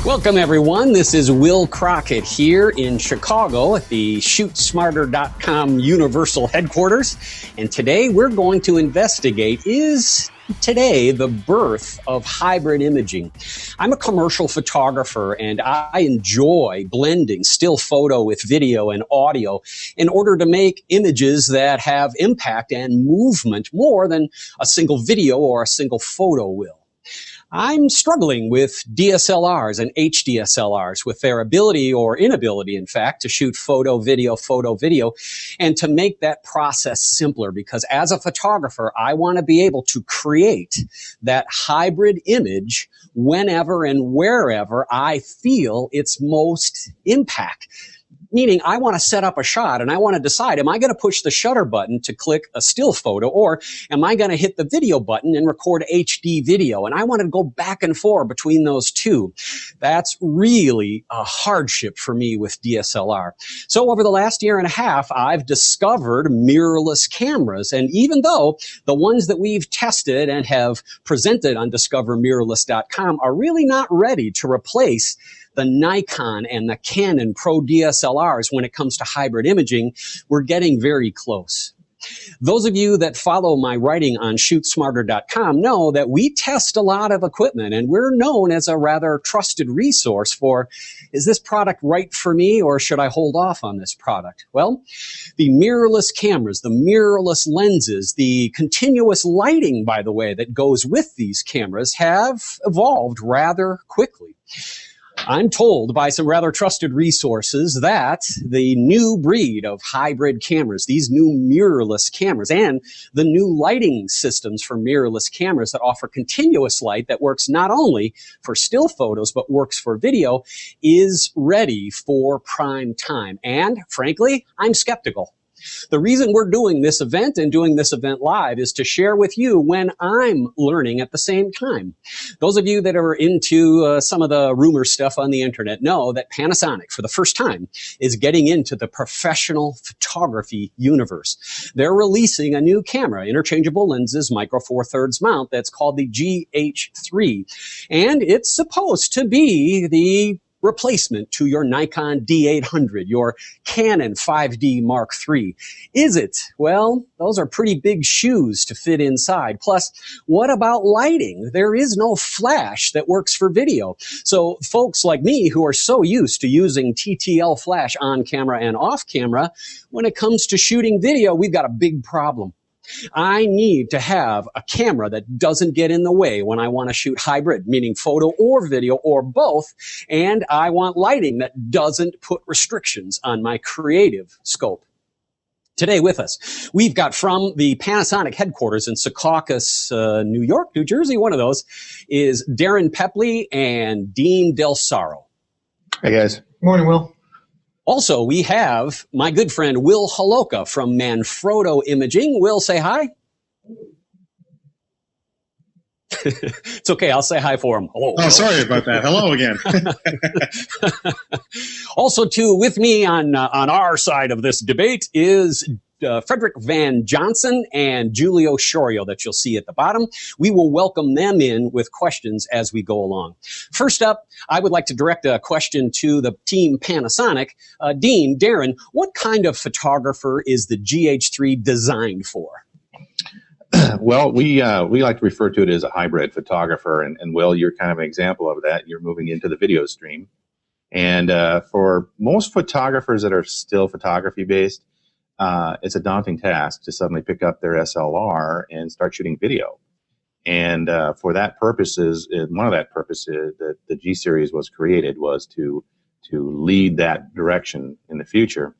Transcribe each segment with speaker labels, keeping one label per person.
Speaker 1: Welcome, everyone. This is Will Crockett here in Chicago at the ShootSmarter.com Universal Headquarters. And today we're going to investigate, is today the birth of hybrid imaging? I'm a commercial photographer and I enjoy blending still photo with video and audio in order to make images that have impact and movement more than a single video or a single photo will. I'm struggling with DSLRs and HDSLRs with their ability or inability, in fact, to shoot photo, video, and to make that process simpler, because as a photographer, I want to be able to create that hybrid image whenever and wherever I feel its most impact. Meaning I want to set up a shot and I want to decide, am I going to push the shutter button to click a still photo, or am I going to hit the video button and record HD video? And I want to go back and forth between those two. That's really a hardship for me with DSLR. So over the last year and a half, I've discovered mirrorless cameras. And even though the ones that we've tested and have presented on discovermirrorless.com are really not ready to replace the Nikon and the Canon Pro DSLRs when it comes to hybrid imaging, we're getting very close. Those of you that follow my writing on ShootSmarter.com know that we test a lot of equipment, and we're known as a rather trusted resource for, is this product right for me, or should I hold off on this product? Well, the mirrorless cameras, the mirrorless lenses, the continuous lighting, by the way, that goes with these cameras have evolved rather quickly. I'm told by some rather trusted resources that the new breed of hybrid cameras, these new mirrorless cameras, and the new lighting systems for mirrorless cameras that offer continuous light that works not only for still photos but works for video, is ready for prime time. And frankly, I'm skeptical. The reason we're doing this event and doing this event live is to share with you when I'm learning at the same time. Those of you that are into some of the rumor stuff on the internet know that Panasonic, for the first time, is getting into the professional photography universe. They're releasing a new camera, interchangeable lenses, micro four thirds mount, that's called the GH3. And it's supposed to be the replacement to your Nikon D800, your Canon 5D Mark III. Is it? Well, those are pretty big shoes to fit inside. Plus, what about lighting? There is no flash that works for video. So folks like me who are so used to using TTL flash on camera and off camera, when it comes to shooting video, we've got a big problem. I need to have a camera that doesn't get in the way when I want to shoot hybrid, meaning photo or video or both, and I want lighting that doesn't put restrictions on my creative scope. Today with us, we've got from the Panasonic headquarters in Secaucus, New York, New Jersey, one of those, is Darin Pepple and Dean Delserro.
Speaker 2: Hey guys.
Speaker 3: Good morning, Will.
Speaker 1: Also, we have my good friend Will Holowka from Manfrotto Imaging. Will, say hi. It's okay. I'll say hi for him. Hello.
Speaker 2: Oh, sorry about that. Hello again.
Speaker 1: Also, too, with me on our side of this debate is Frederick Van Johnson and Giulio Sciorio that you'll see at the bottom. We will welcome them in with questions as we go along. First up, I would like to direct a question to the team Panasonic. Dean, Darin, what kind of photographer is the GH3 designed for?
Speaker 2: Well, we like to refer to it as a hybrid photographer, and Will, you're kind of an example of that. You're moving into the video stream. And for most photographers that are still photography based, it's a daunting task to suddenly pick up their SLR and start shooting video. And for that purposes, one of that purposes that the G series was created was to lead that direction in the future.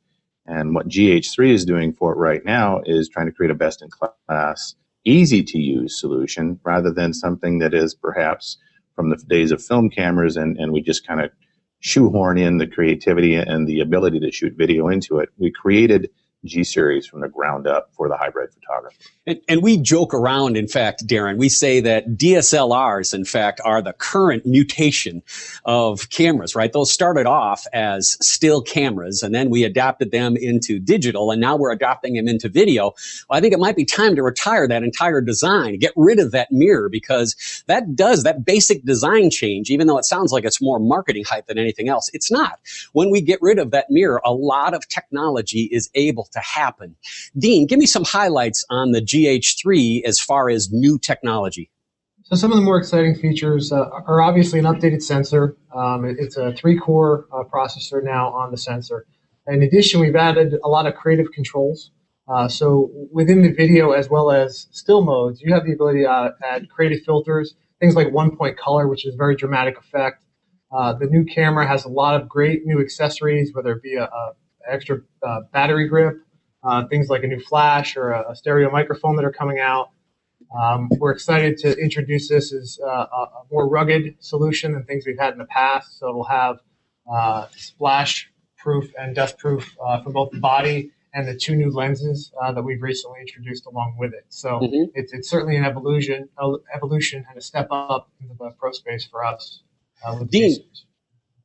Speaker 2: And what GH3 is doing for it right now is trying to create a best-in-class, easy-to-use solution rather than something that is perhaps from the days of film cameras and we just kind of shoehorn in the creativity and the ability to shoot video into it. We created G series from the ground up for the hybrid photographer.
Speaker 1: And we joke around, in fact, Darin, we say that DSLRs, in fact, are the current mutation of cameras, right? Those started off as still cameras, and then we adapted them into digital, and now we're adopting them into video. Well, I think it might be time to retire that entire design, get rid of that mirror, because that basic design change, even though it sounds like it's more marketing hype than anything else, it's not. When we get rid of that mirror, a lot of technology is able to happen. Dean, give me some highlights on the GH3 as far as new technology.
Speaker 3: So some of the more exciting features are obviously an updated sensor. It's a 3-core processor now on the sensor. In addition, we've added a lot of creative controls. So within the video as well as still modes, you have the ability to add creative filters, things like one-point color, which is a very dramatic effect. The new camera has a lot of great new accessories, whether it be a extra battery grip, things like a new flash or a stereo microphone that are coming out. We're excited to introduce this as a more rugged solution than things we've had in the past. So it'll have splash proof and dust proof for both the body and the 2 new lenses that we've recently introduced along with it. So it's certainly an evolution and a step up into the pro space for us. With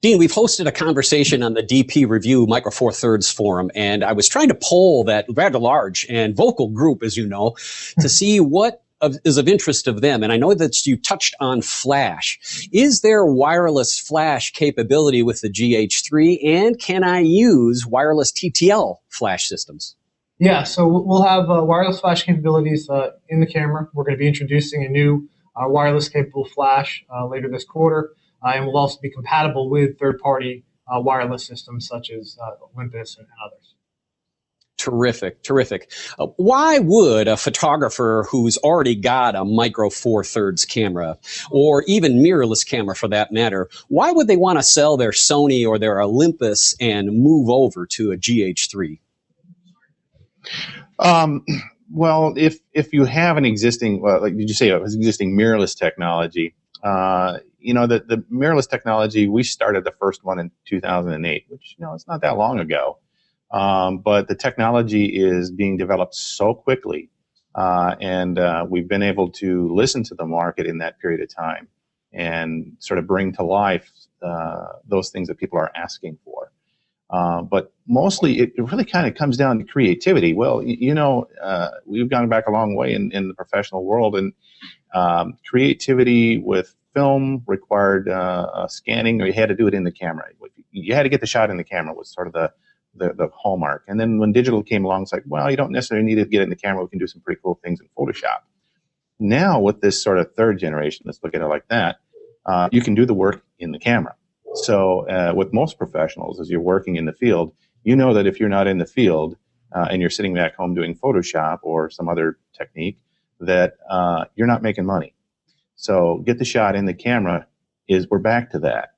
Speaker 1: Dean, we've hosted a conversation on the DP Review Micro Four Thirds forum, and I was trying to poll that rather large and vocal group, as you know, to see what is of interest of them. And I know that you touched on flash. Is there wireless flash capability with the GH3, and can I use wireless TTL flash systems?
Speaker 3: Yeah, so we'll have wireless flash capabilities in the camera. We're going to be introducing a new wireless capable flash later this quarter. And will also be compatible with third-party wireless systems such as Olympus and others.
Speaker 1: Terrific, terrific. Why would a photographer who's already got a Micro Four Thirds camera, or even mirrorless camera for that matter, why would they want to sell their Sony or their Olympus and move over to a GH3?
Speaker 2: Well, if you have an existing, like did you say, existing mirrorless technology, the mirrorless technology, we started the first one in 2008, which, it's not that long ago. But the technology is being developed so quickly, and we've been able to listen to the market in that period of time and sort of bring to life those things that people are asking for. But mostly it really kind of comes down to creativity. Well, we've gone back a long way in the professional world, and creativity with film required scanning, or you had to do it in the camera. You had to get the shot in the camera was sort of the hallmark. And then when digital came along, it's like, well, you don't necessarily need to get it in the camera. We can do some pretty cool things in Photoshop. Now with this sort of third generation, let's look at it like that, you can do the work in the camera. So with most professionals, as you're working in the field, you know that if you're not in the field and you're sitting back home doing Photoshop or some other technique, that you're not making money. So get the shot in the camera we're back to that.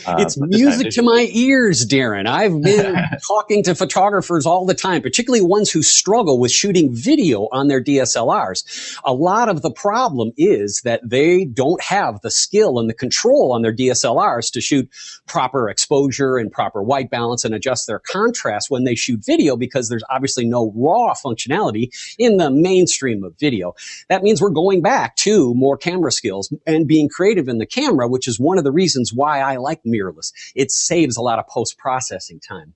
Speaker 1: It's music to my ears, Darin. I've been talking to photographers all the time, particularly ones who struggle with shooting video on their DSLRs. A lot of the problem is that they don't have the skill and the control on their DSLRs to shoot proper exposure and proper white balance and adjust their contrast when they shoot video, because there's obviously no raw functionality in the mainstream of video. That means we're going back to more camera skills and being creative in the camera, which is one of the reasons why I like mirrorless. It saves a lot of post-processing time.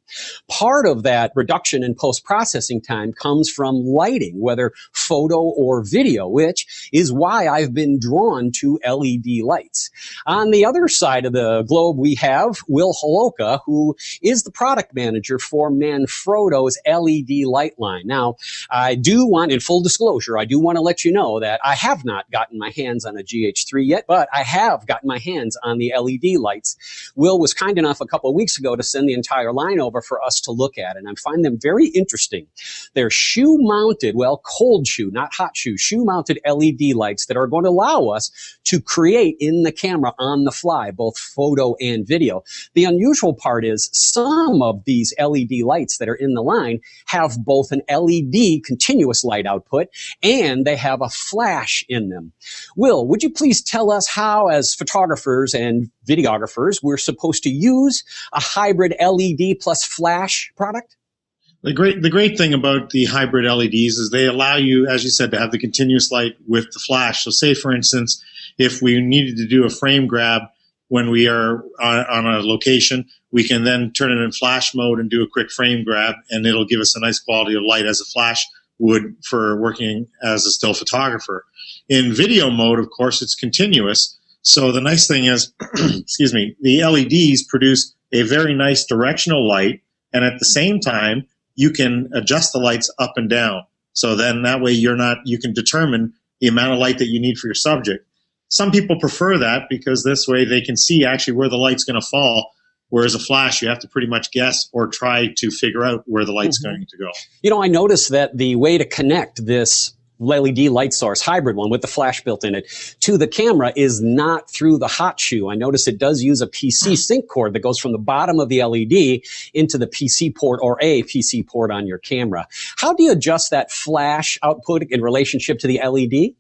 Speaker 1: Part of that reduction in post-processing time comes from lighting, whether photo or video, which is why I've been drawn to LED lights. On the other side of the globe, we have Will Holowka, who is the product manager for Manfrotto's LED light line. Now, I do want, in full disclosure, I do want to let you know that I have not gotten my hands on a GH3 yet, but I have gotten my hands on the LED lights. Will was kind enough a couple of weeks ago to send the entire line over for us to look at, and I find them very interesting. They're shoe-mounted, well, cold shoe, not hot shoe, shoe-mounted LED lights that are going to allow us to create in the camera on the fly, both photo and video. The unusual part is some of these LED lights that are in the line have both an LED continuous light output and they have a flash in them. Will, would you please tell us how, as photographers and videographers, we're supposed to use a hybrid LED plus flash product?
Speaker 4: The great thing about the hybrid LEDs is they allow you, as you said, to have the continuous light with the flash. So say, for instance, if we needed to do a frame grab when we are on a location, we can then turn it in flash mode and do a quick frame grab, and it'll give us a nice quality of light as a flash would for working as a still photographer. In video mode, of course, it's continuous. So the nice thing is, excuse me, the LEDs produce a very nice directional light, and at the same time, you can adjust the lights up and down. So then that way you can determine the amount of light that you need for your subject. Some people prefer that because this way they can see actually where the light's going to fall. Whereas a flash, you have to pretty much guess or try to figure out where the light's going to go.
Speaker 1: You know, I noticed that the way to connect this LED light source, hybrid one with the flash built in it, to the camera is not through the hot shoe. I notice it does use a PC sync cord that goes from the bottom of the LED into the PC port or a PC port on your camera. How do you adjust that flash output in relationship to the LED?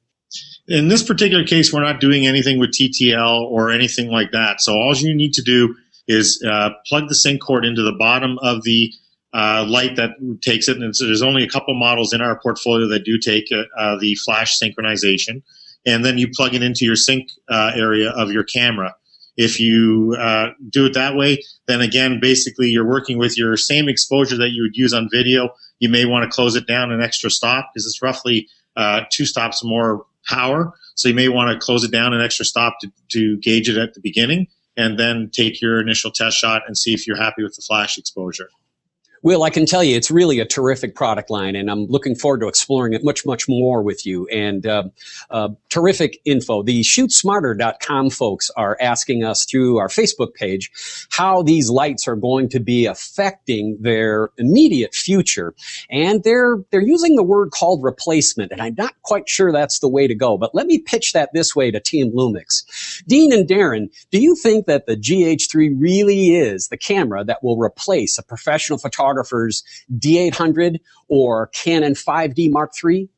Speaker 4: In this particular case, we're not doing anything with TTL or anything like that. So all you need to do is plug the sync cord into the bottom of the light that takes it. And there's only a couple models in our portfolio that do take the flash synchronization. And then you plug it into your sync area of your camera. If you do it that way, then again, basically you're working with your same exposure that you would use on video. You may want to close it down an extra stop because it's roughly 2 stops more power. So you may want to close it down an extra stop to gauge it at the beginning, and then take your initial test shot and see if you're happy with the flash exposure.
Speaker 1: Will, I can tell you it's really a terrific product line, and I'm looking forward to exploring it much, much more with you. And terrific info. The ShootSmarter.com folks are asking us through our Facebook page how these lights are going to be affecting their immediate future. And they're using the word called replacement, and I'm not quite sure that's the way to go. But let me pitch that this way to Team Lumix. Dean and Darin, do you think that the GH3 really is the camera that will replace a professional photographer's D800 or Canon 5D Mark III?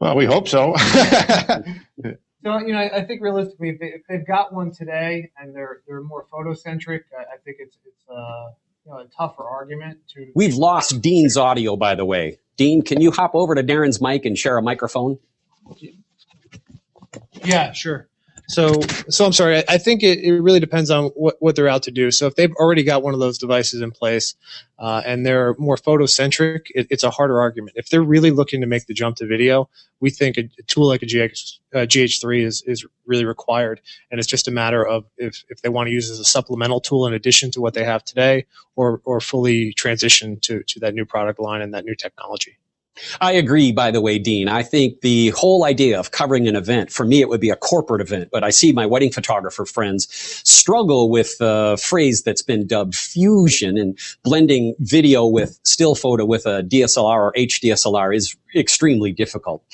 Speaker 2: Well, we hope so.
Speaker 3: So, you know, I think realistically, if they've got one today and they're more photocentric, I think it's a tougher argument to.
Speaker 1: We've lost Dean's audio, by the way. Dean, can you hop over to Darin's mic and share a microphone?
Speaker 3: Yeah, sure. So I'm sorry. I think it really depends on what they're out to do. So if they've already got one of those devices in place and they're more photocentric, it's a harder argument. If they're really looking to make the jump to video, we think a tool like a GH3 is really required. And it's just a matter of if they want to use it as a supplemental tool in addition to what they have today, or fully transition to that new product line and that new technology.
Speaker 1: I agree, by the way, Dean. I think the whole idea of covering an event, for me, it would be a corporate event, but I see my wedding photographer friends struggle with a phrase that's been dubbed fusion, and blending video with still photo with a DSLR or HDSLR is extremely difficult.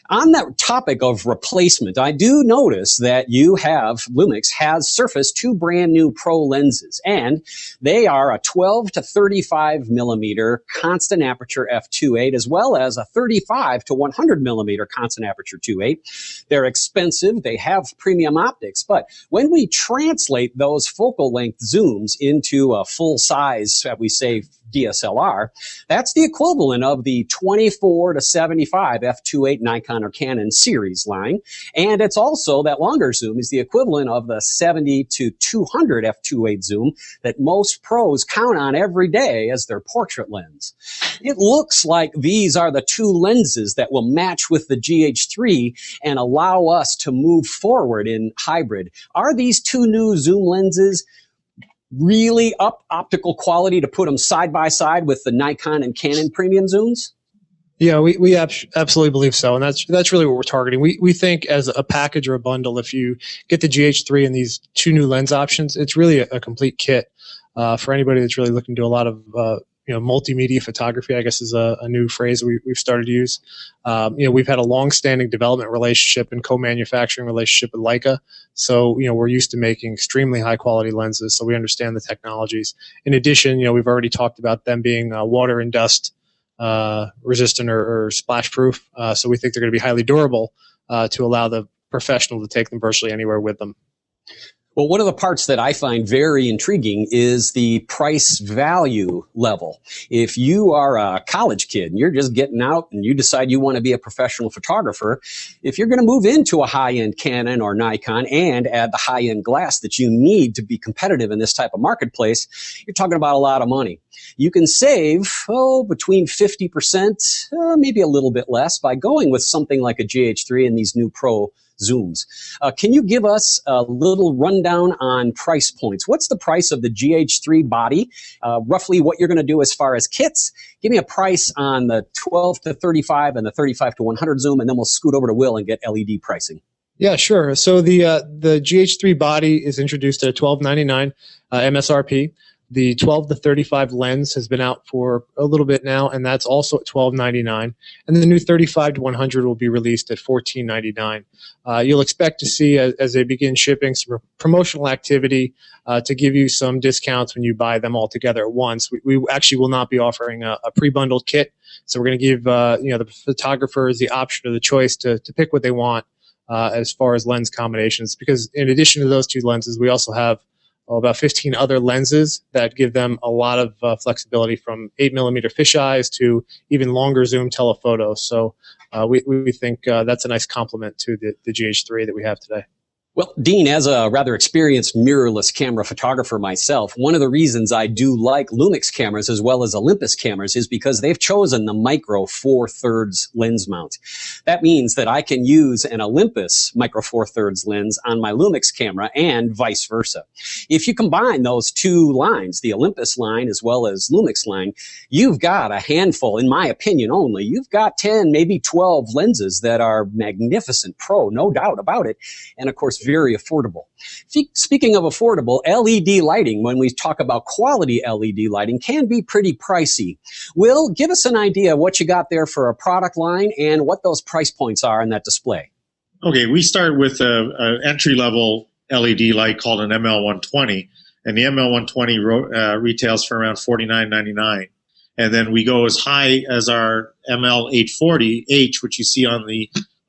Speaker 1: On that topic of replacement, I do notice that Lumix has surfaced 2 brand new pro lenses, and they are a 12 to 35 millimeter constant aperture f2.8, as well as a 35 to 100 millimeter constant aperture 2.8. They're expensive. They have premium optics, but when we translate those focal length zooms into a full size, we say DSLR, that's the equivalent of the 24 to 75 f2.8 Nikon or Canon series line. And it's also, that longer zoom is the equivalent of the 70 to 200 f2.8 zoom that most pros count on every day as their portrait lens. It looks like these are the 2 lenses that will match with the GH3 and allow us to move forward in hybrid. Are these 2 new zoom lenses really up optical quality to put them side by side with the Nikon and Canon premium zooms?
Speaker 3: Yeah, we absolutely believe so, and that's really what we're targeting. We think as a package or a bundle, if you get the GH3 and these 2 new lens options, it's really a complete kit for anybody that's really looking to do a lot of multimedia photography, I guess is a new phrase we've started to use. We've had a long-standing development relationship and co-manufacturing relationship with Leica. So, we're used to making extremely high-quality lenses, so we understand the technologies. In addition, we've already talked about them being water and dust resistant or splash-proof. So we think they're going to be highly durable to allow the professional to take them virtually anywhere with them.
Speaker 1: Well, one of the parts that I find very intriguing is the price value level. If you are a college kid and you're just getting out and you decide you want to be a professional photographer, if you're going to move into a high-end Canon or Nikon and add the high-end glass that you need to be competitive in this type of marketplace, you're talking about a lot of money. You can save, between 50%, maybe a little bit less by going with something like a GH3 and these new Pro zooms. Can you give us a little rundown on price points? What's the price of the GH3 body? Roughly what you're going to do as far as kits. Give me a price on the 12 to 35 and the 35 to 100 zoom, and then we'll scoot over to Will and get LED pricing.
Speaker 3: Yeah, sure. So the GH3 body is introduced at $12.99 MSRP. The 12 to 35 lens has been out for a little bit now, and that's also at $12.99. And the new 35 to 100 will be released at $14.99. You'll expect to see, as they begin shipping, some promotional activity to give you some discounts when you buy them all together at once. We actually will not be offering a pre-bundled kit, so we're going to give the photographers the option or the choice to pick what they want as far as lens combinations. Because in addition to those two lenses, we also have about 15 other lenses that give them a lot of flexibility, from 8mm fisheyes to even longer zoom telephoto. So we think that's a nice complement to the GH3 that we have today.
Speaker 1: Well, Dean, as a rather experienced mirrorless camera photographer myself, one of the reasons I do like Lumix cameras as well as Olympus cameras is because they've chosen the micro 4/3 lens mount. That means that I can use an Olympus micro 4/3 lens on my Lumix camera and vice versa. If you combine those two lines, the Olympus line as well as Lumix line, you've got a handful, in my opinion only, you've got 10, maybe 12 lenses that are magnificent pro, no doubt about it. And of course, very affordable. Speaking of affordable, LED lighting, when we talk about quality LED lighting, can be pretty pricey. Will, give us an idea of what you got there for a product line and what those price points are in that display.
Speaker 4: Okay, we start with an entry-level LED light called an ML120, and the ML120 retails for around $49.99. And then we go as high as our ML840H, which you see on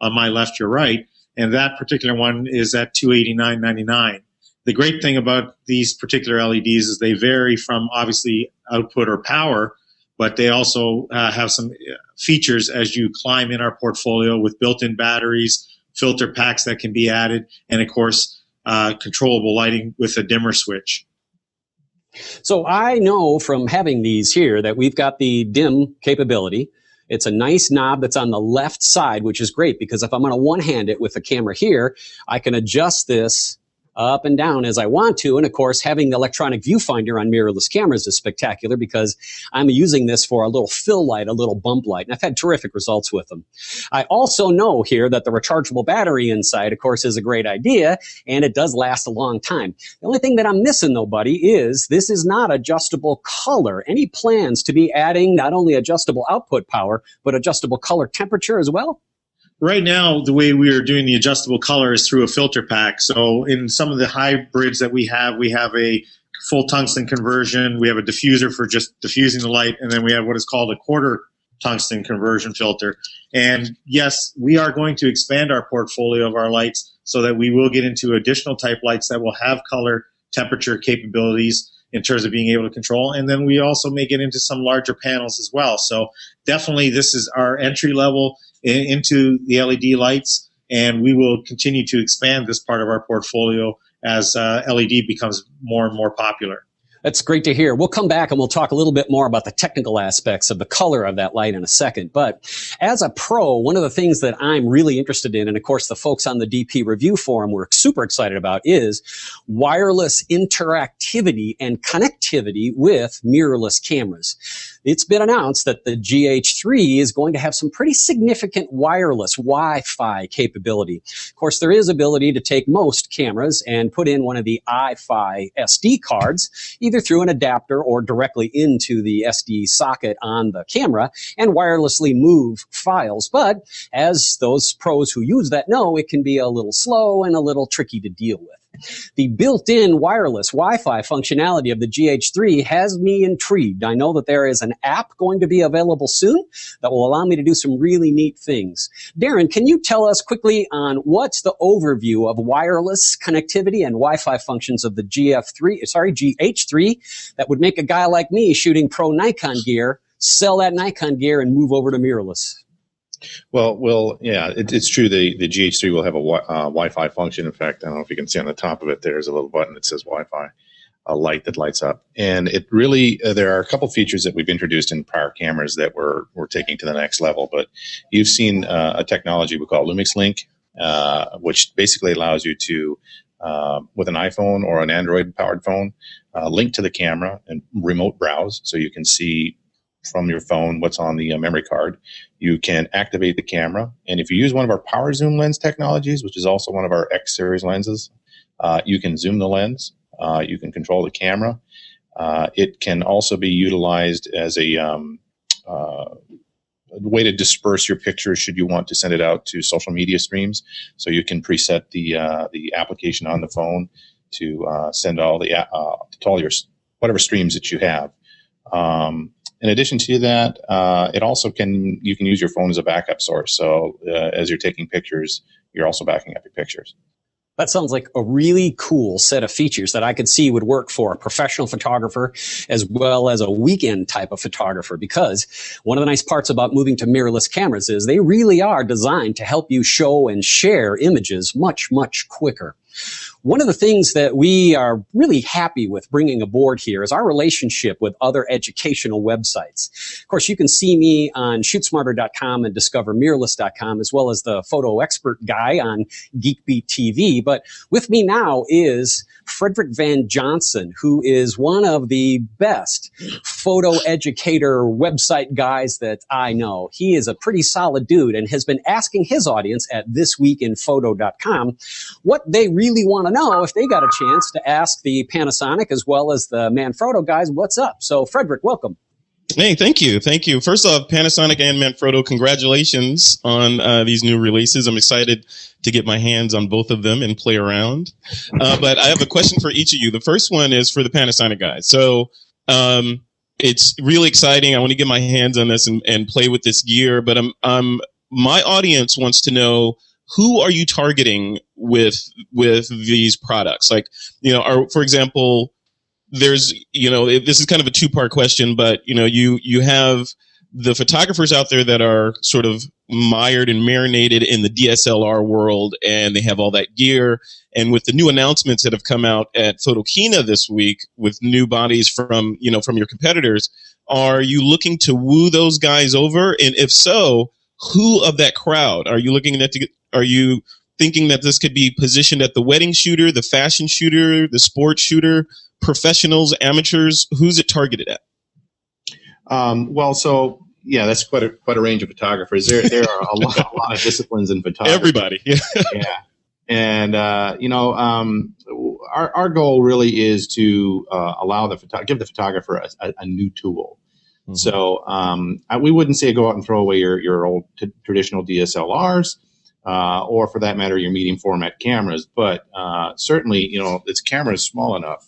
Speaker 4: my left, your right, and that particular one is at $289.99. The great thing about these particular LEDs is they vary from obviously output or power, but they also have some features as you climb in our portfolio with built-in batteries, filter packs that can be added, and of course, controllable lighting with a dimmer switch.
Speaker 1: So I know from having these here that we've got the dim capability. It's a nice knob that's on the left side, which is great because if I'm going to one-hand it with the camera here, I can adjust this up and down as I want to. And of course, having the electronic viewfinder on mirrorless cameras is spectacular because I'm using this for a little fill light, a little bump light, and I've had terrific results with them. I also know here that the rechargeable battery inside, of course, is a great idea, and it does last a long time. The only thing that I'm missing, though, buddy, is this is not adjustable color. Any plans to be adding not only adjustable output power, but adjustable color temperature as well?
Speaker 4: Right now, the way we are doing the adjustable color is through a filter pack. So in some of the hybrids that we have a full tungsten conversion. We have a diffuser for just diffusing the light. And then we have what is called a quarter tungsten conversion filter. And yes, we are going to expand our portfolio of our lights so that we will get into additional type lights that will have color temperature capabilities in terms of being able to control. And then we also may get into some larger panels as well. So definitely this is our entry level into the LED lights, and we will continue to expand this part of our portfolio as LED becomes more and more popular.
Speaker 1: That's great to hear. We'll come back and we'll talk a little bit more about the technical aspects of the color of that light in a second. But as a pro, one of the things that I'm really interested in, and of course the folks on the DP Review Forum were super excited about, is wireless interactivity and connectivity with mirrorless cameras. It's been announced that the GH3 is going to have some pretty significant wireless Wi-Fi capability. Of course, there is ability to take most cameras and put in one of the iFi SD cards, either through an adapter or directly into the SD socket on the camera, and wirelessly move files. But as those pros who use that know, it can be a little slow and a little tricky to deal with. The built-in wireless Wi-Fi functionality of the GH3 has me intrigued. I know that there is an app going to be available soon that will allow me to do some really neat things. Darin, can you tell us quickly on what's the overview of wireless connectivity and Wi-Fi functions of the GH3 that would make a guy like me shooting pro Nikon gear sell that Nikon gear and move over to mirrorless?
Speaker 2: Well, yeah, it's true. The GH3 will have a Wi-Fi function. In fact, I don't know if you can see on the top of it, there's a little button that says Wi-Fi, a light that lights up. And it really, there are a couple features that we've introduced in prior cameras that we're taking to the next level. But you've seen a technology we call Lumix Link, which basically allows you to, with an iPhone or an Android-powered phone, link to the camera and remote browse, so you can see from your phone what's on the memory card. You can activate the camera, and if you use one of our power zoom lens technologies, which is also one of our X series lenses, you can zoom the lens, you can control the camera. It can also be utilized as a way to disperse your pictures should you want to send it out to social media streams. So you can preset the application on the phone to send all the to all your whatever streams that you have. In addition to that, it also you can use your phone as a backup source. So as you're taking pictures, you're also backing up your pictures.
Speaker 1: That sounds like a really cool set of features that I could see would work for a professional photographer as well as a weekend type of photographer, because one of the nice parts about moving to mirrorless cameras is they really are designed to help you show and share images much, much quicker. One of the things that we are really happy with bringing aboard here is our relationship with other educational websites. Of course, you can see me on shootsmarter.com and discovermirrorless.com, as well as the photo expert guy on GeekBeat TV. But with me now is Frederick Van Johnson, who is one of the best photo educator website guys that I know. He is a pretty solid dude and has been asking his audience at thisweekinphoto.com what they really want to know if they got a chance to ask the Panasonic as well as the Manfrotto guys what's up. So, Frederick, welcome.
Speaker 5: Hey, thank you. Thank you. First off, Panasonic and Manfrotto, congratulations on these new releases. I'm excited to get my hands on both of them and play around. But I have a question for each of you. The first one is for the Panasonic guys. So it's really exciting. I want to get my hands on this and play with this gear. But my audience wants to know, who are you targeting with these products? Like, for example, there's, this is kind of a two-part question, but, you have the photographers out there that are sort of mired and marinated in the DSLR world, and they have all that gear. And with the new announcements that have come out at Photokina this week with new bodies from your competitors, are you looking to woo those guys over? And if so, who of that crowd are you looking at? Are you thinking that this could be positioned at the wedding shooter, the fashion shooter, the sports shooter, professionals, amateurs? Who's it targeted at?
Speaker 2: Well, so yeah, that's quite a range of photographers. There are a lot of disciplines in photography.
Speaker 5: Everybody, yeah.
Speaker 2: And our goal really is to give the photographer a new tool. Mm-hmm. So we wouldn't say go out and throw away your old traditional DSLRs. Or for that matter, your medium format cameras. But certainly, this camera is small enough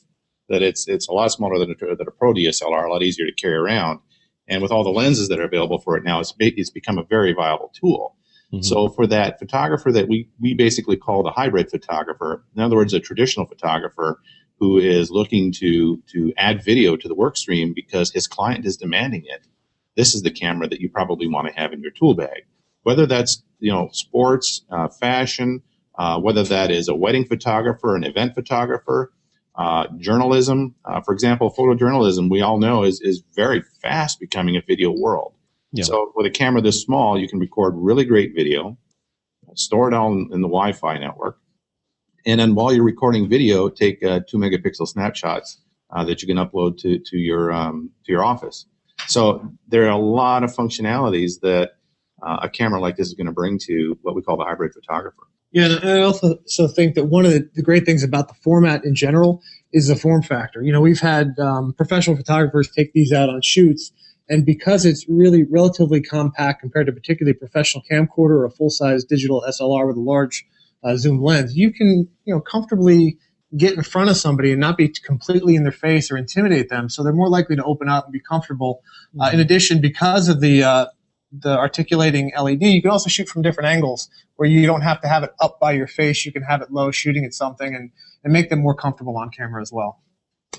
Speaker 2: that it's a lot smaller than a Pro DSLR, a lot easier to carry around. And with all the lenses that are available for it now, it's become a very viable tool. Mm-hmm. So for that photographer that we basically call the hybrid photographer, in other words, a traditional photographer who is looking to add video to the work stream because his client is demanding it, this is the camera that you probably want to have in your tool bag. Whether that's sports, fashion, whether that is a wedding photographer, an event photographer, journalism. For example, photojournalism, we all know is very fast becoming a video world. Yeah. So with a camera this small, you can record really great video, store it all in the Wi-Fi network, and then while you're recording video, take 2 megapixel snapshots that you can upload to your office. So there are a lot of functionalities that a camera like this is going to bring to what we call the hybrid photographer.
Speaker 3: Yeah, and I also think that one of the great things about the format in general is the form factor. We've had professional photographers take these out on shoots, and because it's really relatively compact compared to particularly a professional camcorder or a full-size digital SLR with a large zoom lens, you can comfortably get in front of somebody and not be completely in their face or intimidate them. So they're more likely to open up and be comfortable. In addition, because of the articulating LED, you can also shoot from different angles where you don't have to have it up by your face. You can have it low, shooting at something, and make them more comfortable on camera as well.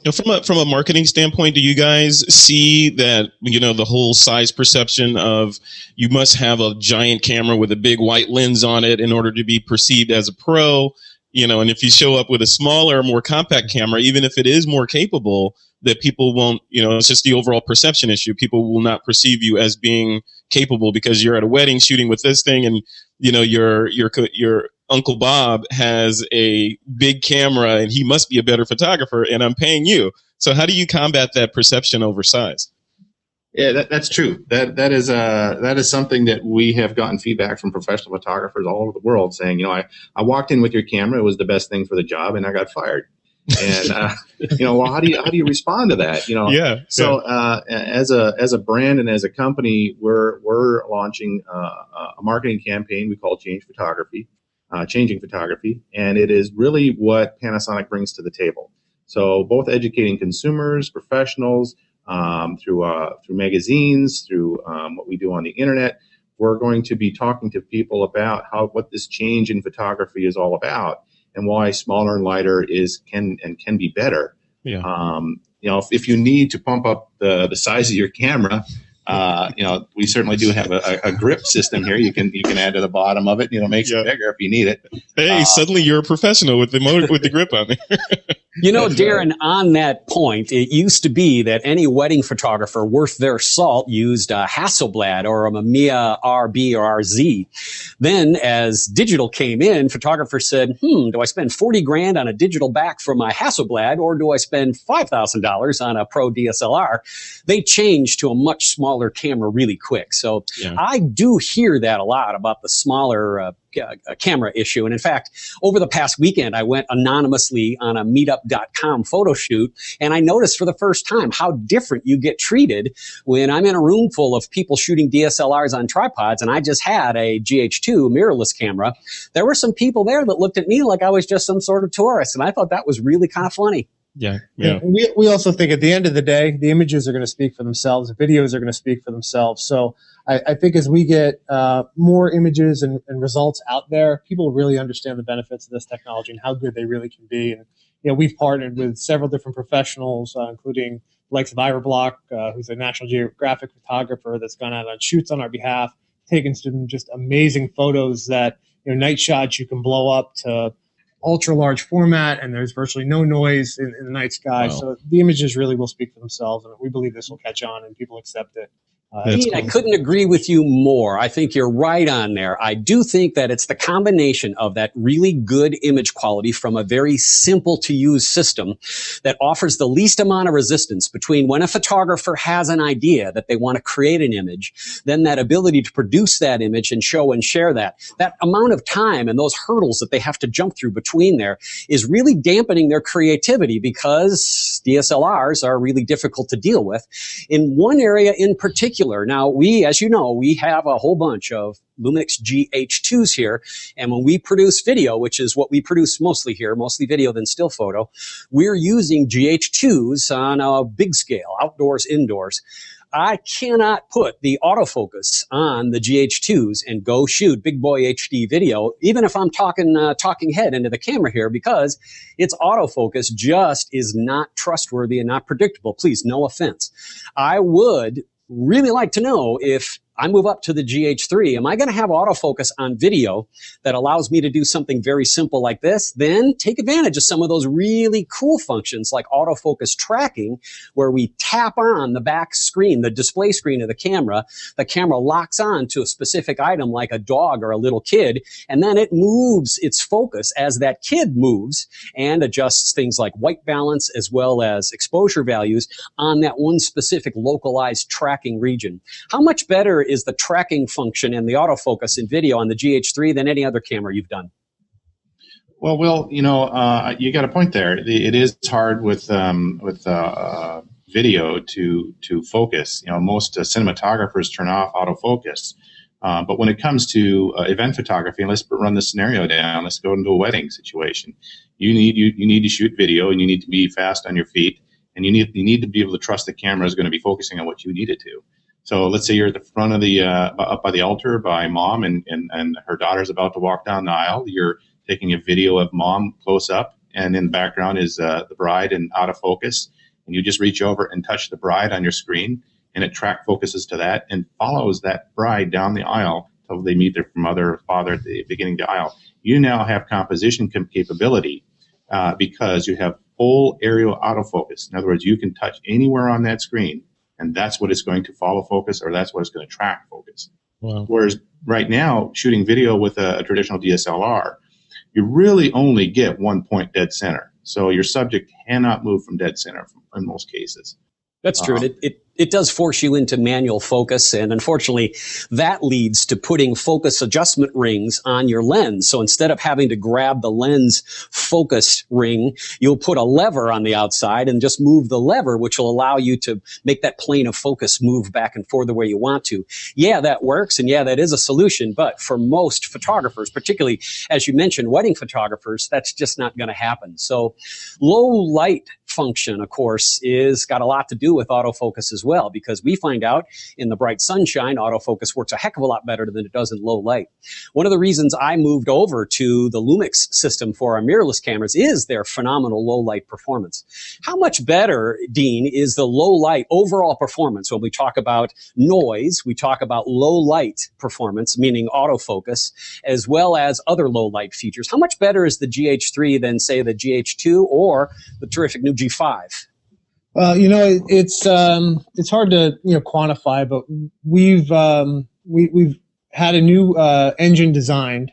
Speaker 5: Now, from a marketing standpoint, do you guys see that, the whole size perception of you must have a giant camera with a big white lens on it in order to be perceived as a pro? And if you show up with a smaller, more compact camera, even if it is more capable, that people won't, it's just the overall perception issue. People will not perceive you as being capable because you're at a wedding shooting with this thing, and your Uncle Bob has a big camera and he must be a better photographer, and I'm paying you. So how do you combat that perception over size?
Speaker 2: Yeah, that's true. That is something that we have gotten feedback from professional photographers all over the world saying, I walked in with your camera, it was the best thing for the job, and I got fired. And well, how do you respond to that? So as a brand and as a company, we're launching a marketing campaign we call Changing Photography, and it is really what Panasonic brings to the table. So both educating consumers, professionals, through magazines, through what we do on the internet, we're going to be talking to people about what this change in photography is all about, and why smaller and lighter can be better.
Speaker 5: Yeah.
Speaker 2: If you need to pump up the size of your camera, we certainly do have a grip system here. You can add to the bottom of it. Makes it bigger if you need it.
Speaker 5: Hey, suddenly you're a professional with the grip on there.
Speaker 1: Darin, on that point, it used to be that any wedding photographer worth their salt used a Hasselblad or a Mamiya RB or RZ. Then, as digital came in, photographers said, do I spend 40 grand on a digital back for my Hasselblad, or do I spend $5,000 on a Pro DSLR? They changed to a much smaller camera really quick. So I do hear that a lot about the smaller camera issue. And in fact, over the past weekend, I went anonymously on a meetup.com photo shoot, and I noticed for the first time how different you get treated when I'm in a room full of people shooting DSLRs on tripods, and I just had a GH2 mirrorless camera. There were some people there that looked at me like I was just some sort of tourist, and I thought that was really kind of funny.
Speaker 5: Yeah.
Speaker 3: And we also think at the end of the day, the images are going to speak for themselves. The videos are going to speak for themselves. So I think as we get more images and results out there, people really understand the benefits of this technology and how good they really can be. And we've partnered with several different professionals, including the likes of Ira Block, who's a National Geographic photographer that's gone out on shoots on our behalf, taken some just amazing photos that night shots you can blow up to ultra large format, and there's virtually no noise in the night sky. Wow. So the images really will speak for themselves, and we believe this will catch on and people accept it.
Speaker 1: Ian, I couldn't agree with you more. I think you're right on there. I do think that it's the combination of that really good image quality from a very simple to use system that offers the least amount of resistance between when a photographer has an idea that they want to create an image, then that ability to produce that image and show and share that amount of time and those hurdles that they have to jump through between there is really dampening their creativity, because DSLRs are really difficult to deal with. In one area in particular, now we, as you know, we have a whole bunch of Lumix GH2s here, and when we produce video, which is what we produce mostly here, mostly video than still photo, we're using GH2s on a big scale, outdoors, indoors. I cannot put the autofocus on the GH2s and go shoot big boy HD video, even if I'm talking head into the camera here, because its autofocus just is not trustworthy and not predictable. Please, no offense. I would really like to know, if I move up to the GH3, am I going to have autofocus on video that allows me to do something very simple like this? Then take advantage of some of those really cool functions like autofocus tracking, where we tap on the back screen, the display screen of the camera locks on to a specific item like a dog or a little kid, and then it moves its focus as that kid moves and adjusts things like white balance as well as exposure values on that one specific localized tracking region. How much better is the tracking function and the autofocus in video on the GH3 than any other camera you've done?
Speaker 2: Well, Will, you got a point there. It is hard with video to focus. Most cinematographers turn off autofocus. But when it comes to event photography, and let's run the scenario down, let's go into a wedding situation. You need to shoot video, and you need to be fast on your feet, and you need to be able to trust the camera is going to be focusing on what you need it to. So let's say you're at the front of the up by the altar by mom, and her daughter's about to walk down the aisle. You're taking a video of mom close up, and in the background is the bride in autofocus, and you just reach over and touch the bride on your screen, and it track focuses to that and follows that bride down the aisle until they meet their mother or father at the beginning of the aisle. You now have composition capability because you have full aerial autofocus. In other words, you can touch anywhere on that screen, and that's what it's going to follow focus, or that's what it's going to track focus.
Speaker 5: Wow.
Speaker 2: Whereas right now, shooting video with a traditional DSLR, you really only get 1 point dead center. So your subject cannot move from dead center in most cases.
Speaker 1: That's true. It does force you into manual focus, and unfortunately, that leads to putting focus adjustment rings on your lens. So instead of having to grab the lens focus ring, you'll put a lever on the outside and just move the lever, which will allow you to make that plane of focus move back and forth the way you want to. Yeah, that works, and yeah, that is a solution, but for most photographers, particularly, as you mentioned, wedding photographers, that's just not going to happen. So low light function, of course, is got a lot to do with autofocus as well, because we find out in the bright sunshine, autofocus works a heck of a lot better than it does in low light. One of the reasons I moved over to the Lumix system for our mirrorless cameras is their phenomenal low light performance. How much better, Dean, is the low light overall performance when we talk about noise, we talk about low light performance, meaning autofocus, as well as other low light features? How much better is the GH3 than, say, the GH2 or the terrific new G5?
Speaker 3: Well, it's hard to quantify, but we've had a new engine designed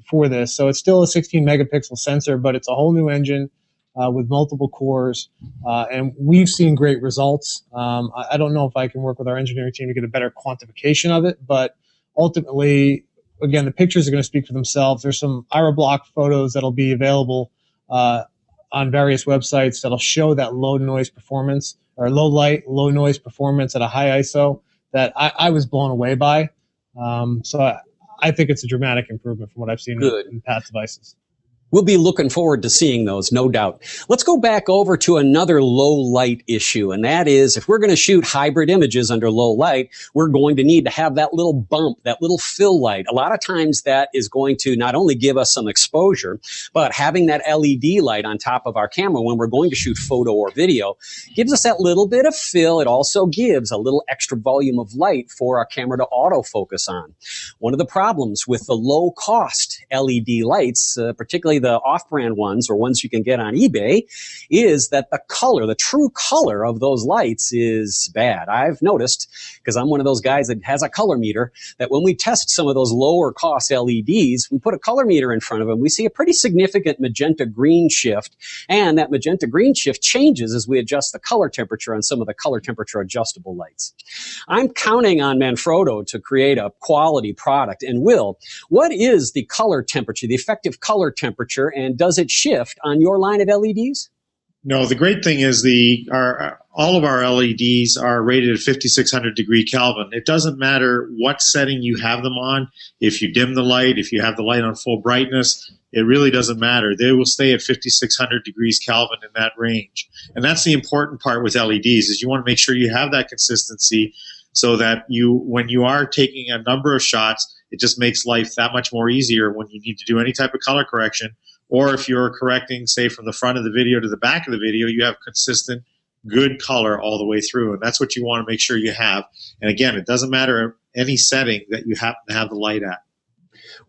Speaker 3: for this. So it's still a 16 megapixel sensor, but it's a whole new engine with multiple cores, and we've seen great results. I don't know if I can work with our engineering team to get a better quantification of it, but ultimately, again, the pictures are going to speak for themselves. There's some Ira block photos that'll be available on various websites that'll show that low noise performance, or low light, low noise performance at a high ISO that I was blown away by. So I think it's a dramatic improvement from what I've seen in past devices.
Speaker 1: We'll be looking forward to seeing those, no doubt. Let's go back over to another low light issue, and that is if we're going to shoot hybrid images under low light, we're going to need to have that little bump, that little fill light. A lot of times that is going to not only give us some exposure, but having that LED light on top of our camera when we're going to shoot photo or video gives us that little bit of fill. It also gives a little extra volume of light for our camera to autofocus on. One of the problems with the low cost LED lights, particularly the off-brand ones or ones you can get on eBay, is that the color, the true color of those lights is bad. I've noticed, because I'm one of those guys that has a color meter, that when we test some of those lower cost LEDs, we put a color meter in front of them, we see a pretty significant magenta green shift, and that magenta green shift changes as we adjust the color temperature on some of the color temperature adjustable lights. I'm counting on Manfrotto to create a quality product. And Will, what is the color temperature, the effective color temperature, and does it shift on your line of LEDs?
Speaker 4: No, the great thing is all of our LEDs are rated at 5600 degree Kelvin. It doesn't matter what setting you have them on. If you dim the light, if you have the light on full brightness, it really doesn't matter. They will stay at 5600 degrees Kelvin in that range. And that's the important part with LEDs, is you want to make sure you have that consistency so that when you are taking a number of shots, it just makes life that much more easier when you need to do any type of color correction. Or if you're correcting, say, from the front of the video to the back of the video, you have consistent, good color all the way through. And that's what you want to make sure you have. And again, it doesn't matter any setting that you happen to have the light at.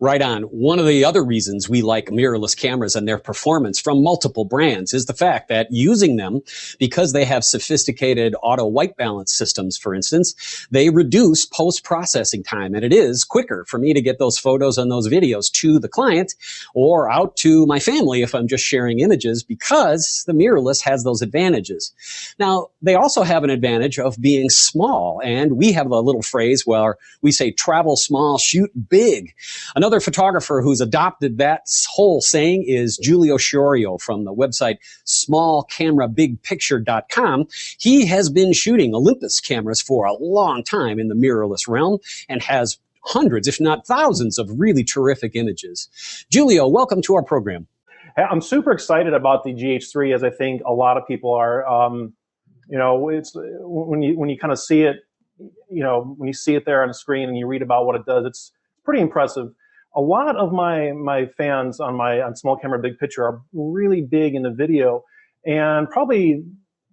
Speaker 1: Right on. One of the other reasons we like mirrorless cameras and their performance from multiple brands is the fact that using them, because they have sophisticated auto white balance systems, for instance, they reduce post-processing time. And it is quicker for me to get those photos and those videos to the client or out to my family if I'm just sharing images, because the mirrorless has those advantages. Now, they also have an advantage of being small. And we have a little phrase where we say travel small, shoot big. Another photographer who's adopted that whole saying is Giulio Sciorio from the website smallcamerabigpicture.com. He has been shooting Olympus cameras for a long time in the mirrorless realm and has hundreds, if not thousands, of really terrific images. Giulio, welcome to our program.
Speaker 6: I'm super excited about the GH3, as I think a lot of people are. You know, it's when you kind of see it, you know, when you see it there on the screen and you read about what it does, it's pretty impressive. A lot of my fans on small camera big picture are really big into video, and probably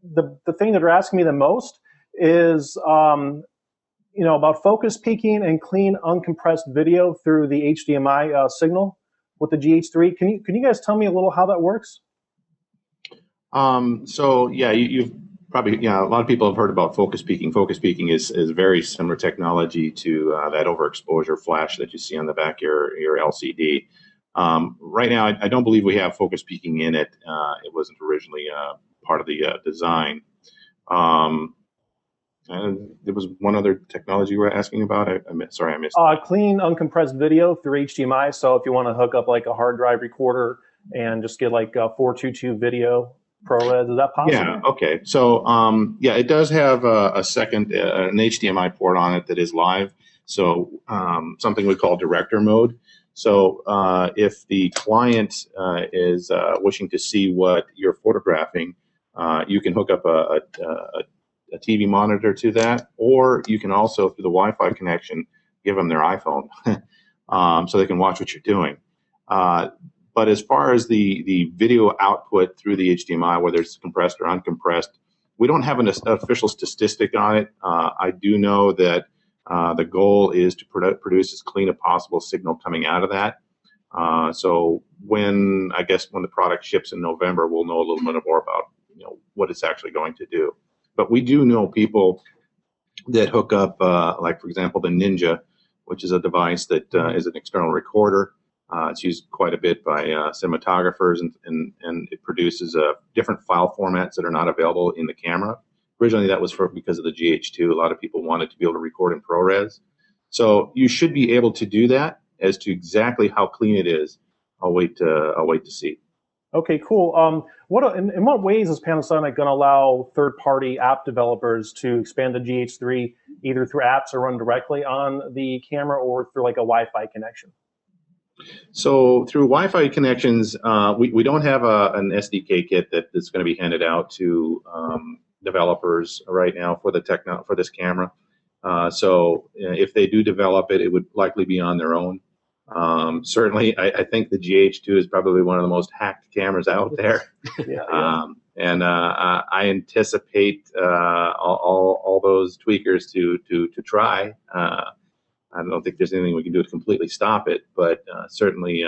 Speaker 6: the thing that are asking me the most is you know, about focus peaking and clean uncompressed video through the HDMI signal with the GH3. Can you guys tell me a little how that works?
Speaker 2: So yeah, you've probably, a lot of people have heard about focus peaking. Focus peaking is very similar technology to that overexposure flash that you see on the back of your LCD. Right now, I don't believe we have focus peaking in it. It wasn't originally part of the design. And there was one other technology you were asking about. Sorry, I missed.
Speaker 6: Clean uncompressed video through HDMI. So if you want to hook up like a hard drive recorder and just get like a 422 video ProRes, is that possible?
Speaker 2: Yeah. Okay. So yeah, it does have a second an HDMI port on it that is live. So something we call director mode. So if the client is wishing to see what you're photographing, you can hook up a TV monitor to that, or you can also, through the Wi-Fi connection, give them their iPhone so they can watch what you're doing. But as far as the video output through the HDMI, whether it's compressed or uncompressed, we don't have an official statistic on it. I do know that the goal is to produce as clean a possible signal coming out of that. So when the product ships in November, we'll know a little bit more about what it's actually going to do. But we do know people that hook up, like, for example, the Ninja, which is a device that is an external recorder. It's used quite a bit by cinematographers, and it produces different file formats that are not available in the camera. Originally, that was because of the GH2. A lot of people wanted to be able to record in ProRes. So you should be able to do that. As to exactly how clean it is, I'll wait to see.
Speaker 6: Okay, cool. In what ways is Panasonic going to allow third-party app developers to expand the GH3 either through apps or run directly on the camera or through like a Wi-Fi connection?
Speaker 2: So through Wi-Fi connections, we don't have an SDK kit that's going to be handed out to developers right now for this camera. So if they do develop it, it would likely be on their own. Certainly, I think the GH2 is probably one of the most hacked cameras out there. And I anticipate all those tweakers to try. I don't think there's anything we can do to completely stop it, but certainly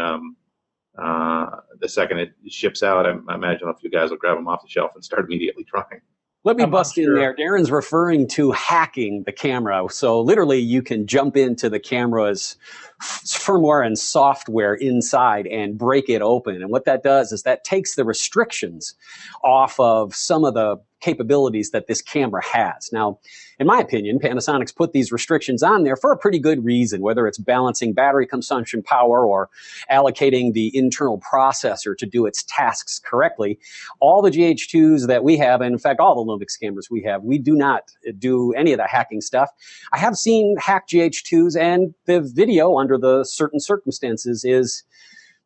Speaker 2: the second it ships out, I imagine a few guys will grab them off the shelf and start immediately trying.
Speaker 1: Let me bust in there. Darin's referring to hacking the camera. So literally you can jump into the camera's firmware and software inside and break it open. And what that does is that takes the restrictions off of some of the capabilities that this camera has. Now, in my opinion, Panasonic's put these restrictions on there for a pretty good reason, whether it's balancing battery consumption power or allocating the internal processor to do its tasks correctly. All the GH2s that we have, and in fact, all the Lumix cameras we have, we do not do any of the hacking stuff. I have seen hacked GH2s, and the video under the certain circumstances is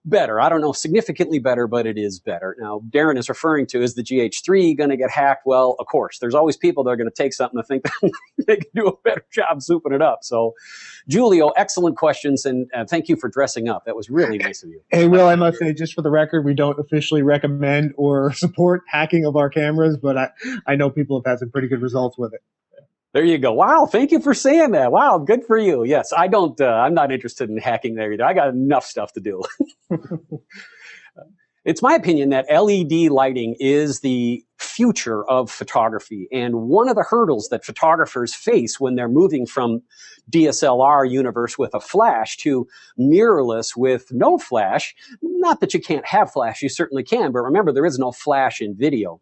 Speaker 1: better. I don't know, significantly better, but it is better. Now, Darin is referring to, is the GH3 going to get hacked? Well, of course, there's always people that are going to take something to think that they can do a better job souping it up. So, Giulio, excellent questions, and thank you for dressing up. That was really nice of you.
Speaker 3: Hey, Will, I must say, just for the record, we don't officially recommend or support hacking of our cameras, but I know people have had some pretty good results with it.
Speaker 1: There you go. Wow, thank you for saying that. Wow, good for you. Yes, I'm not interested in hacking there either. I got enough stuff to do. It's my opinion that LED lighting is the future of photography. And one of the hurdles that photographers face when they're moving from DSLR universe with a flash to mirrorless with no flash, not that you can't have flash, you certainly can, but remember there is no flash in video,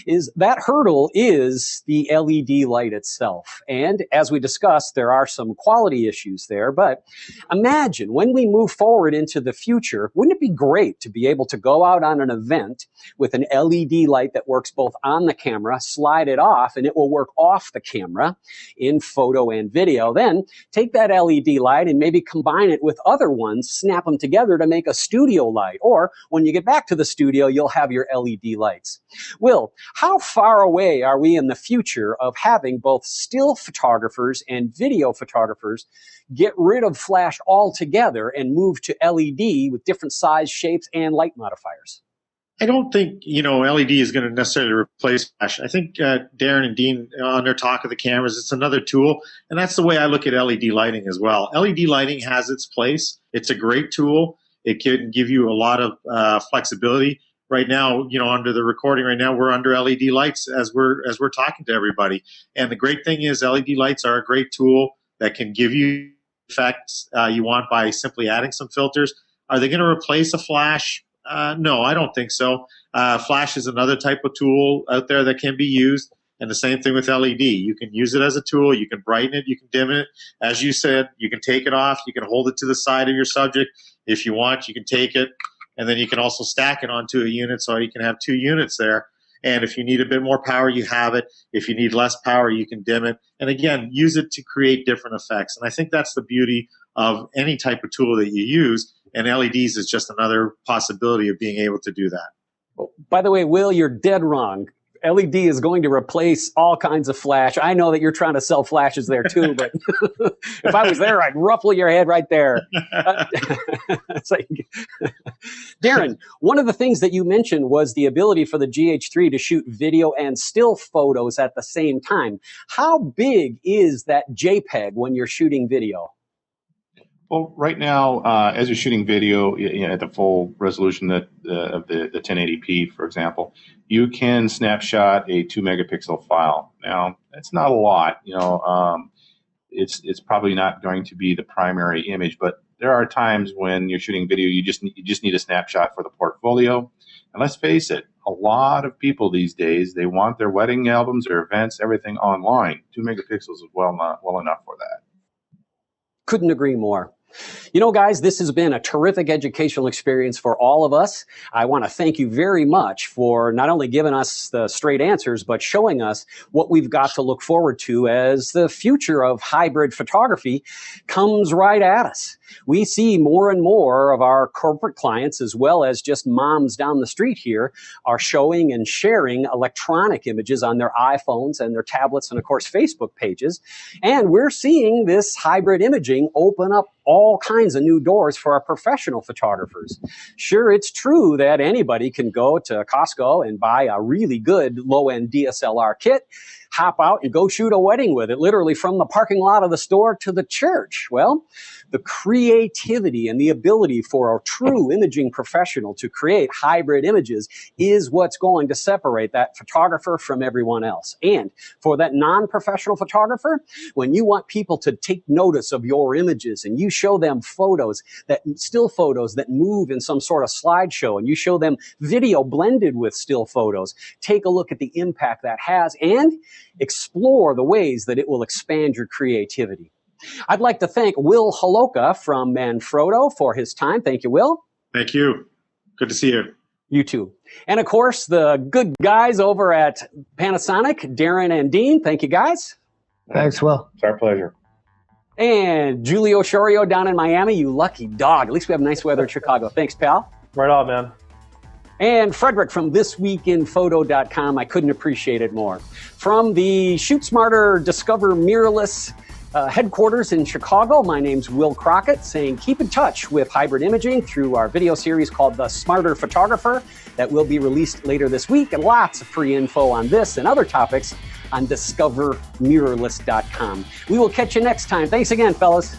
Speaker 1: is that hurdle is the LED light itself. And as we discussed, there are some quality issues there, but imagine when we move forward into the future, wouldn't it be great to be able to go out on an event with an LED light that works both on the camera, slide it off, and it will work off the camera in photo and video. Then take that LED light and maybe combine it with other ones, snap them together to make a studio light. Or when you get back to the studio, you'll have your LED lights. Will, how far away are we in the future of having both still photographers and video photographers get rid of flash altogether and move to LED with different size, shapes, and light modifiers?
Speaker 4: I don't think, LED is going to necessarily replace flash. I think Darin and Dean, on their talk of the cameras, it's another tool. And that's the way I look at LED lighting as well. LED lighting has its place. It's a great tool. It can give you a lot of flexibility. Right now, under the recording right now, we're under LED lights as we're talking to everybody. And the great thing is LED lights are a great tool that can give you effects you want by simply adding some filters. Are they going to replace a flash? No, I don't think so. Flash is another type of tool out there that can be used, and the same thing with LED. You can use it as a tool. You can brighten it. You can dim it. As you said, you can take it off. You can hold it to the side of your subject. If you want, you can take it, and then you can also stack it onto a unit, so you can have 2 units there. And if you need a bit more power, you have it. If you need less power, you can dim it. And again, use it to create different effects. And I think that's the beauty of any type of tool that you use. And LEDs is just another possibility of being able to do that.
Speaker 1: Oh, by the way, Will, you're dead wrong. LED is going to replace all kinds of flash. I know that you're trying to sell flashes there too, but if I was there, I'd ruffle your head right there. Darin, one of the things that you mentioned was the ability for the GH3 to shoot video and still photos at the same time. How big is that JPEG when you're shooting video?
Speaker 2: Well, right now, as you're shooting video at the full resolution of the 1080p, for example, you can snapshot a 2-megapixel file. Now, that's not a lot. It's probably not going to be the primary image, but there are times when you're shooting video, you just need a snapshot for the portfolio. And let's face it, a lot of people these days, they want their wedding albums, their events, everything online. 2 megapixels is well enough for that.
Speaker 1: Couldn't agree more. Guys, this has been a terrific educational experience for all of us. I want to thank you very much for not only giving us the straight answers, but showing us what we've got to look forward to as the future of hybrid photography comes right at us. We see more and more of our corporate clients, as well as just moms down the street here, are showing and sharing electronic images on their iPhones and their tablets and, of course, Facebook pages. And we're seeing this hybrid imaging open up all kinds of new doors for our professional photographers. Sure, it's true that anybody can go to Costco and buy a really good low-end DSLR kit, hop out and go shoot a wedding with it, literally from the parking lot of the store to the church. Well, the creativity and the ability for a true imaging professional to create hybrid images is what's going to separate that photographer from everyone else. And for that non-professional photographer, when you want people to take notice of your images and you show them still photos that move in some sort of slideshow, and you show them video blended with still photos, take a look at the impact that has and explore the ways that it will expand your creativity. I'd like to thank Will Holowka from Manfrotto for his time. Thank you, Will.
Speaker 4: Thank you. Good to see you.
Speaker 1: You too. And of course, the good guys over at Panasonic, Darin and Dean. Thank you, guys.
Speaker 3: Thanks, Will.
Speaker 2: It's our pleasure.
Speaker 1: And Giulio Sciorio down in Miami, you lucky dog. At least we have nice weather in Chicago. Thanks, pal.
Speaker 6: Right on, man.
Speaker 1: And Frederick from thisweekinphoto.com. I couldn't appreciate it more. From the Shoot Smarter, Discover Mirrorless headquarters in Chicago, my name's Will Crockett, saying keep in touch with hybrid imaging through our video series called The Smarter Photographer that will be released later this week, and lots of free info on this and other topics on discovermirrorless.com. We will catch you next time. Thanks again, fellas.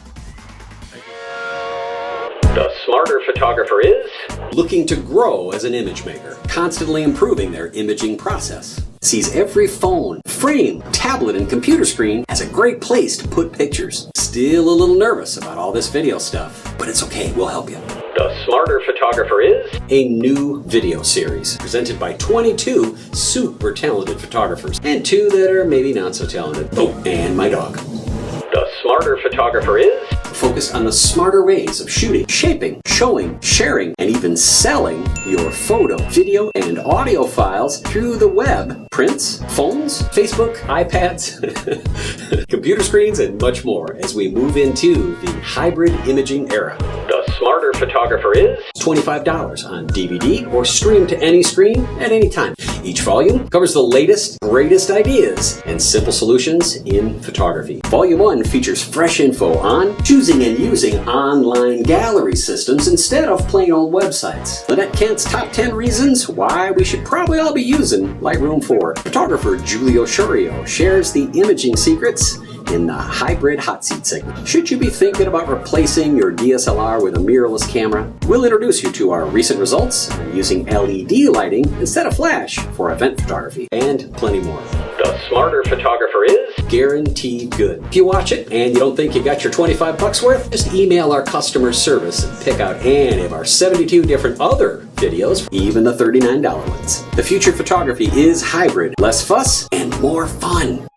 Speaker 1: The Smarter Photographer is looking to grow as an image maker, constantly improving their imaging process. Sees every phone, frame, tablet, and computer screen as a great place to put pictures. Still a little nervous about all this video stuff, but it's okay, we'll help you. The Smarter Photographer is a new video series presented by 22 super talented photographers and 2 that are maybe not so talented. Oh, and my dog. The Smarter Photographer is focused on the smarter ways of shooting, shaping, showing, sharing, and even selling your photo, video, and audio files through the web, prints, phones, Facebook, iPads, computer screens, and much more as we move into the hybrid imaging era. The Smarter Photographer is $25 on DVD or stream to any screen at any time. Each volume covers the latest, greatest ideas and simple solutions in photography. Volume 1 features fresh info on choosing and using online gallery systems instead of plain old websites. Lynette Kent's top 10 reasons why we should probably all be using Lightroom 4. Photographer Giulio Sciorio shares the imaging secrets in the hybrid hot seat segment. Should you be thinking about replacing your DSLR with a mirrorless camera, we'll introduce you to our recent results on using LED lighting instead of flash for event photography, and plenty more. The Smarter Photographer is guaranteed good. If you watch it and you don't think you got your 25 bucks worth, just email our customer service and pick out any of our 72 different other videos, even the $39 ones. The future photography is hybrid, less fuss and more fun.